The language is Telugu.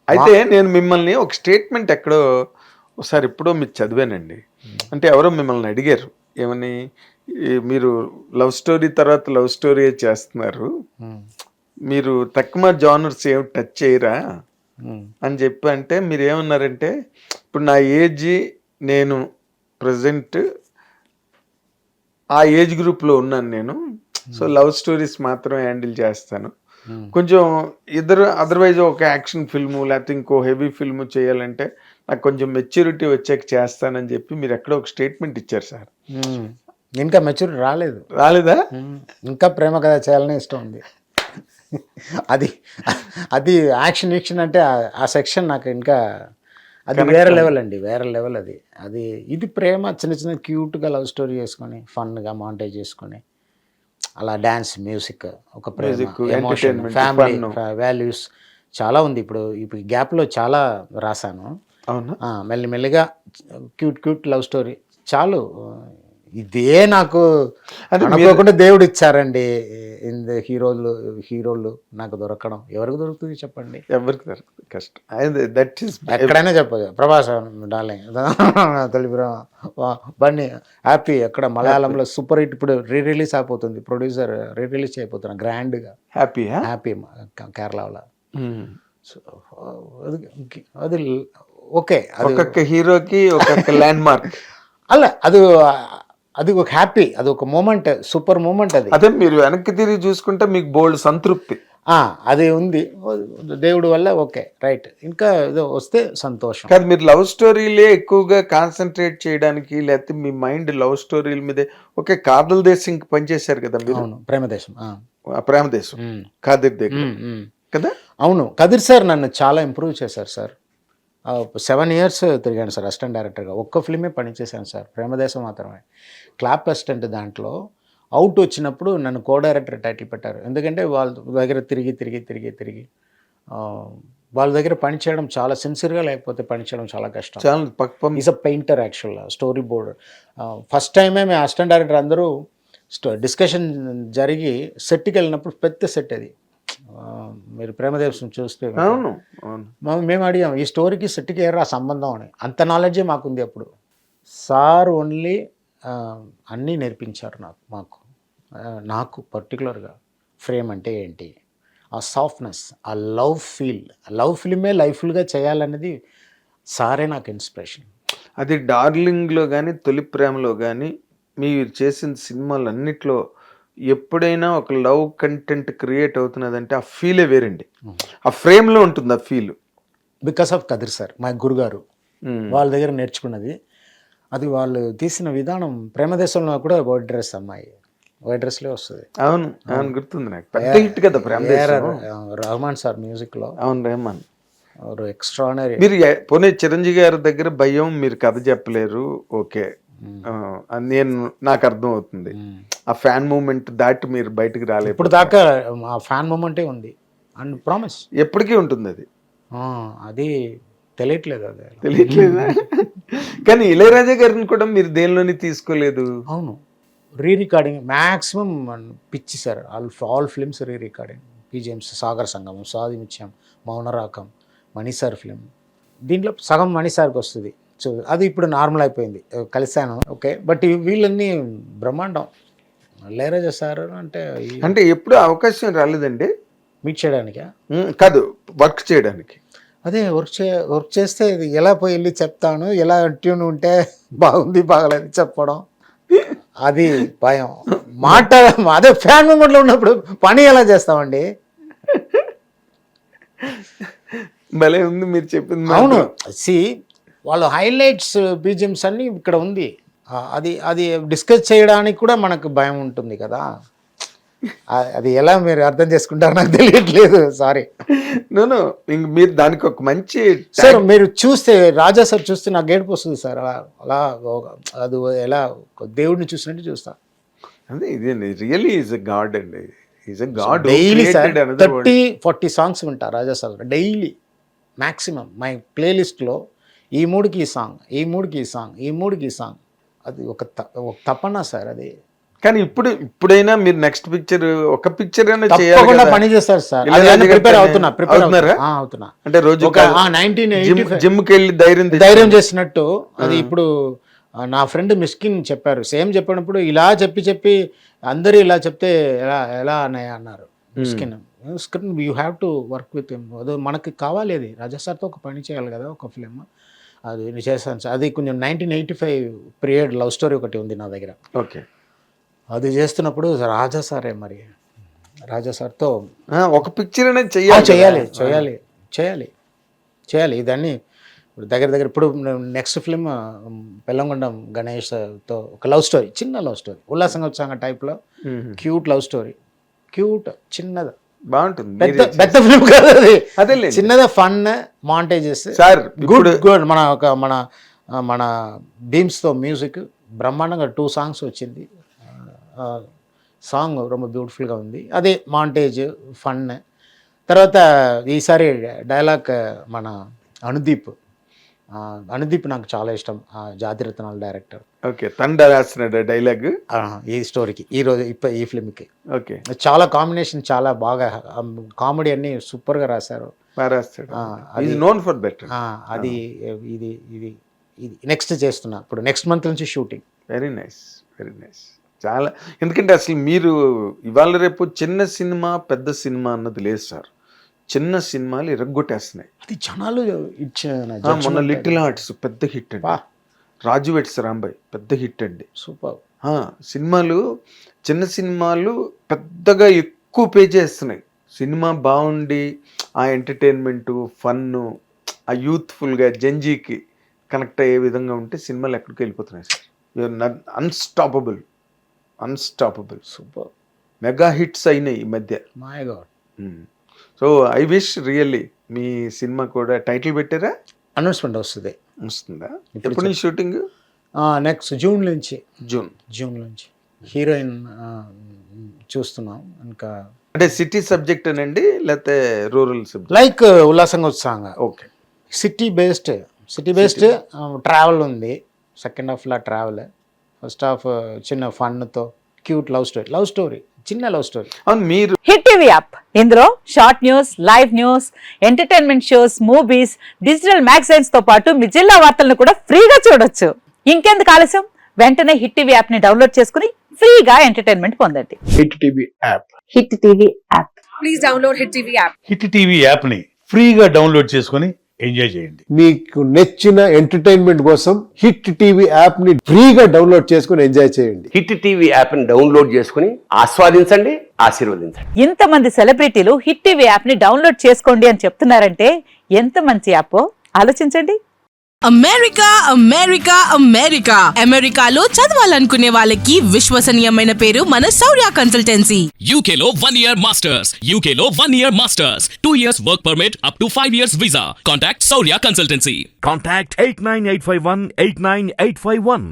అయితే నేను మిమ్మల్ని ఒక స్టేట్మెంట్ ఎక్కడో ఒకసారి ఎప్పుడో మీరు చదివానండి. అంటే ఎవరో మిమ్మల్ని అడిగారు ఏమని, మీరు లవ్ స్టోరీ తర్వాత లవ్ స్టోరీ చేస్తున్నారు, మీరు తక్కువ జానర్స్ ఏమి టచ్ చేయరా అని చెప్పి అంటే మీరు ఏమన్నారంటే, ఇప్పుడు నా ఏజ్, నేను ప్రజెంట్ ఆ ఏజ్ గ్రూప్లో ఉన్నాను నేను, సో లవ్ స్టోరీస్ మాత్రం హ్యాండిల్ చేస్తాను, కొంచెం ఇద్దరు అదర్వైజ్ ఒక యాక్షన్ ఫిల్ము లేకపోతే ఇంకో హెవీ ఫిల్ము చేయాలంటే నాకు కొంచెం మెచ్యూరిటీ వచ్చాక చేస్తానని చెప్పి మీరు ఎక్కడో ఒక స్టేట్మెంట్ ఇచ్చారు సార్. ఇంకా మెచ్యూరిటీ రాలేదా? ఇంకా ప్రేమ కథ చేయాలని ఇష్టం ఉంది. అది అది యాక్షన్ అంటే ఆ సెక్షన్ నాకు ఇంకా అది వేరే లెవెల్ అండి, వేరే లెవెల్ అది. అది ఇది ప్రేమ చిన్న చిన్న క్యూట్గా లవ్ స్టోరీ చేసుకొని ఫన్గా మాంటేజ్ చేసుకొని అలా డ్యాన్స్, మ్యూజిక్, ఒక ప్రేమ, ఎమోషన్, ఫ్యామిలీ వాల్యూస్ చాలా ఉంది. ఇప్పుడు గ్యాప్లో చాలా రాశాను. మెల్లిమెల్లిగా క్యూట్ లవ్ స్టోరీ చాలు. ఇదే నాకు అనుకోకుండా దేవుడు ఇచ్చారండి. హీరోలు నాకు దొరకడం ఎవరికి దొరుకుతుంది చెప్పండి? ఎవరికి దొరుకుతుంది, కష్టం. ఎక్కడైనా చెప్పదు. ప్రభాస్ డార్లింగ్, తొలి బండి, హ్యాపీ, ఎక్కడ మలయాళంలో సూపర్ హిట్, ఇప్పుడు రిలీజ్ అయిపోతుంది, ప్రొడ్యూసర్ రిలీజ్ అయిపోతున్నా గ్రాండ్గా. హ్యాపీ కేరళలో. అది ఓకే, ఒక్కొక్క హీరోకి ఒక్కొక్క ల్యాండ్ మార్క్ అలా. అది ఒక హ్యాపీ, అది ఒక మూమెంట్, సూపర్ మూమెంట్ అది. అదే మీరు వెనక్కి తిరిగి చూసుకుంటే మీకు బోల్డ్ సంతృప్తి అది ఉంది దేవుడి వల్ల. ఓకే, రైట్, ఇంకా ఏదో వస్తే సంతోషం. కాదు, మీరు లవ్ స్టోరీలే ఎక్కువగా కాన్సన్ట్రేట్ చేయడానికి, లేకపోతే మీ మైండ్ లవ్ స్టోరీల మీదే. ఓకే, కాదల్ దేశం పనిచేశారు కదా మీరు. ప్రేమదేశం కాదిర్ దగ్గర కదా. అవును, కదిర్ సార్ నన్ను చాలా ఇంప్రూవ్ చేశారు సార్. 7 years తిరిగాను సార్ అసిస్టెంట్ డైరెక్టర్గా. ఒక్క ఫిల్మే పనిచేశాను సార్, ప్రేమదేశం మాత్రమే. Clap assistant. దాంట్లో అవుట్ వచ్చినప్పుడు నన్ను కో డైరెక్టర్ టైటిల్ పెట్టారు. ఎందుకంటే వాళ్ళ దగ్గర తిరిగి వాళ్ళ దగ్గర పనిచేయడం చాలా సిన్సియర్గా, లేకపోతే పనిచేయడం చాలా కష్టం. Is a painter actual, story board. First టైమే మేము అసిస్టెంట్ డైరెక్టర్ అందరూ డిస్కషన్ జరిగి సెట్కి వెళ్ళినప్పుడు, పెద్ద సెట్ అది. మీరు ప్రేమదేశం చూస్తే మేము అడిగాం ఈ స్టోరీకి సెట్కి ఏరా సంబంధం అని. అంత నాలెడ్జే మాకుంది అప్పుడు. సార్ ఓన్లీ అన్నీ నేర్పించారు నాకు పర్టికులర్గా ఫ్రేమ్ అంటే ఏంటి, ఆ సాఫ్ట్నెస్, ఆ లవ్ ఫిల్మే లైఫ్గా చేయాలనేది సారే నాకు ఇన్స్పిరేషన్. అది డార్లింగ్లో కానీ తొలి ప్రేమలో కానీ మీరు చేసిన సినిమాలు అన్నిట్లో ఎప్పుడైనా ఒక లవ్ కంటెంట్ క్రియేట్ అవుతున్నదంటే ఆ ఫీలే వేరండి. ఆ ఫ్రేమ్లో ఉంటుంది ఆ feel. Because of Kadir sir, మా గురుగారు, వాళ్ళ దగ్గర నేర్చుకున్నది అది. వాళ్ళు తీసిన విధానం, ప్రేమదేశంలో కూడా వైట్ డ్రెస్, అమ్మాయి వైట్ డ్రెస్లే వస్తుంది. అవును, గుర్తుంది నాకు. పెద్ద హిట్ కదా ప్రేమదేశం. రహమాన్ సార్ మ్యూజిక్లో. అవును, రెహమాన్ ఎక్స్ట్రానరీ. మీరు పోనీ చిరంజీవి గారి దగ్గర భయం, మీరు కథ చెప్పలేరు, ఓకే, నాకు అర్థం అవుతుంది. ఆ ఫ్యాన్ మూమెంట్ దాటి మీరు బయటకు రాలేదు. ఇప్పుడు దాకా ఆ ఫ్యాన్ మూమెంటే ఉంది అండ్ ప్రామిస్ ఎప్పటికీ ఉంటుంది అది. అది తెలియట్లేదు కానీ ఇళయరాజా గారిని కూడా మీరు దేనిలోని తీసుకోలేదు. అవును, రికార్డింగ్ మ్యాక్సిమం పిచ్చి సార్. All films recording. పీజీఎంస్, సాగర్ సంగమం, సాధిమిత్యం, మౌనరాకం, మణిసార్ ఫిలిం. దీంట్లో సగం మణిసార్కి వస్తుంది. సో అది ఇప్పుడు నార్మల్ అయిపోయింది, కలిశాను. ఓకే, బట్ వీళ్ళన్నీ బ్రహ్మాండం. ఇళయరాజా సార్ అంటే ఎప్పుడు అవకాశం రాలేదండి మీట్ చేయడానికా? కాదు, వర్క్ చేయడానికి. అదే వర్క్ చేస్తే ఎలా పోయి వెళ్ళి చెప్తాను, ఎలా ట్యూన్ ఉంటే బాగుంది బాగలేదు చెప్పడం, అది భయం. అదే ఫ్యాన్ మూమెంట్లో ఉన్నప్పుడు పని ఎలా చేస్తామండి? భలే ఉంది మీరు చెప్పింది. అవును, వాళ్ళు హైలైట్స్, బీజిఎమ్స్ అన్నీ ఇక్కడ ఉంది. అది డిస్కస్ చేయడానికి కూడా మనకు భయం ఉంటుంది కదా. అది ఎలా మీరు అర్థం చేసుకుంటారో నాకు తెలియట్లేదు, సారీ. మీరు దానికి ఒక మంచి సార్, మీరు చూస్తే రాజా సార్ చూస్తే నాకు ఏడుపు వస్తుంది సార్. అలా అది ఎలా దేవుడిని చూసినట్టు చూస్తా. అంటే ఇది రియల్లీ ఈజ్ ఎ గాడ్ అండి. Is a God. Daily 30-40 songs వింటా రాజా సార్ డైలీ మ్యాక్సిమం. మై ప్లేలిస్ట్లో ఈ మూడుకి ఈ సాంగ్, ఈ మూడుకి ఈ సాంగ్, ఈ మూడుకి ఈ సాంగ్. అది ఒక తపన సార్. అది కానీ ఇప్పుడైనా మీరు నెక్స్ట్ పిక్చర్ ఒక పిక్చర్ అయినా చేయాలి తప్పకుండా కదా. పని చేస్తారు సార్. ఇలా అది ఎందుకంటే ప్రిపేర్ అవుతున్నా అవుతున్నారా? అవుతున్నా. అంటే రోజు ఒక 1985 జిమ్కి వెళ్ళి ధైర్యం చేసినట్టు అది ఇప్పుడు నా ఫ్రెండ్ మిస్కిన్ చెప్పారు. సేమ్ చెప్పినప్పుడు ఇలా చెప్పి అందరూ ఇలా చెప్తే ఎలా అన్నారు Mysskin. You have to work with him. అది మనకి కావాలి, అది రాజా సార్తో ఒక పని చేయాలి కదా, ఒక ఫిలిం. అది నేను చేశాను సార్. అది కొంచెం 1985 పీరియడ్ లవ్ స్టోరీ ఒకటి ఉంది నా దగ్గర. ఓకే. అది చేస్తున్నప్పుడు రాజా సారే, మరి రాజా సార్తో ఒక పిక్చర్ అనేది చేయాలి ఇదన్నీ. ఇప్పుడు దగ్గర ఇప్పుడు నెక్స్ట్ ఫిలిం బెల్లంకొండం గణేష్తో ఒక లవ్ స్టోరీ, చిన్న లవ్ స్టోరీ, ఉల్లాసంగా వచ్చాంగ టైప్లో, క్యూట్ లవ్ స్టోరీ, క్యూట్ చిన్నది, బాగుంటుంది. పెద్ద ఫిలిం కాదు అది, అదే చిన్నదే, ఫన్ మాంటేజెస్ సార్. గుడ్ మన బీమ్స్తో మ్యూజిక్ బ్రహ్మాండంగా 2 songs వచ్చింది. సాంగ్ ரொம்ப బ్యూటిఫుల్గా ఉంది. అదే మాంటేజ్ ఫన్. తర్వాత ఈసారి డైలాగ్ మన అనుదీప్ నాకు చాలా ఇష్టం, జాతిరత్నాల డైరెక్టర్. ఓకే. తండ రాసిన డైలాగ్ ఈ స్టోరీకి ఈరోజు ఈ ఫిల్మ్కి. ఓకే. చాలా కాంబినేషన్, చాలా బాగా కామెడీ అన్ని సూపర్గా రాశారు. అది నోన్ ఫర్ దట్. అది ఇది నెక్స్ట్ చేస్తున్నా ఇప్పుడు, నెక్స్ట్ మంత్ నుంచి షూటింగ్. Very nice. చాలా, ఎందుకంటే అసలు మీరు ఇవాళ రేపు చిన్న సినిమా పెద్ద సినిమా అన్నది లేదు సార్. చిన్న సినిమాలు ఇరగ్గొట్టేస్తున్నాయి. అది జనాలు ఇచ్చిన మొన్న లిటిల్ హార్ట్స్ పెద్ద హిట్ అండి. రాజు వెట్స్ రాంబాయ్ పెద్ద హిట్ అండి. సూపర్. సినిమాలు, చిన్న సినిమాలు పెద్దగా ఎక్కువ పే చేస్తున్నాయి. సినిమా బాగుండి ఆ ఎంటర్టైన్మెంటు, ఫన్ను, ఆ యూత్ఫుల్గా జంజీకి కనెక్ట్ అయ్యే విధంగా ఉంటే సినిమాలు ఎక్కడికి వెళ్ళిపోతున్నాయి sir. You are unstoppable. Super mega hits అయినాయి ఈ మధ్య. My god. So I wish really మీ సినిమా కూడా టైటిల్ పెట్టారా? అనౌన్స్మెంట్ వస్తుందా? ఎప్పుడు నుంచి షూటింగ్? నెక్స్ట్ జూన్ నుంచి హీరోయిన్ చూస్తున్నాం. ఇంకా అంటే సిటీ సబ్జెక్ట్ అనండి లేకపోతే రూరల్ సబ్జెక్ట్? లైక్ ఉల్లాసంగా ఉత్సాహంగా. ఓకే. సిటీ బేస్డ్ ట్రావెల్ ఉంది. సెకండ్ హాఫ్లో ట్రావెల్, ఫస్ట్ హాఫ్ చిన్న ఫన్తో క్యూట్ లవ్ స్టోరీ, చిన్న లవ్ స్టోరీ. అవును. మీరు హిట్ టీవీ యాప్, ఇందులో short news, live news, entertainment shows, movies, digital magazines తో పాటు మీ జిల్లా వార్తలను కూడా ఫ్రీగా చూడొచ్చు. ఇంకెందుకు ఆలస్యం, వెంటనే హిట్ టీవీ యాప్ ని డౌన్లోడ్ చేసుకుని ఫ్రీగా ఎంటర్టైన్మెంట్ పొందండి. Hit TV app. Hit TV app. Please download hit TV app. Hit TV app ని ఫ్రీగా డౌన్లోడ్ చేసుకొని ఎంజాయ్ చేయండి. మీకు నచ్చిన ఎంటర్టైన్మెంట్ కోసం హిట్ టీవీ యాప్ ని ఫ్రీగా డౌన్లోడ్ చేసుకుని ఎంజాయ్ చేయండి. హిట్ టీవీ యాప్ ని డౌన్లోడ్ చేసుకుని ఆస్వాదించండి, ఆశీర్వదించండి. ఇంతమంది సెలబ్రిటీలు హిట్ టీవీ యాప్ ని డౌన్లోడ్ చేసుకోండి అని చెప్తున్నారంటే ఎంత మంచి యాప్ ఆలోచించండి. అమెరికాలో చదవాలనుకునే వాళ్ళకి విశ్వసనీయమైన పేరు మన శౌర్య కన్సల్టెన్సీ. UK లో 1 year masters. UK లో 1 year masters. 2 years work permit up to 5 years visa. Contact Saurya Consultancy. Contact 89851 89851.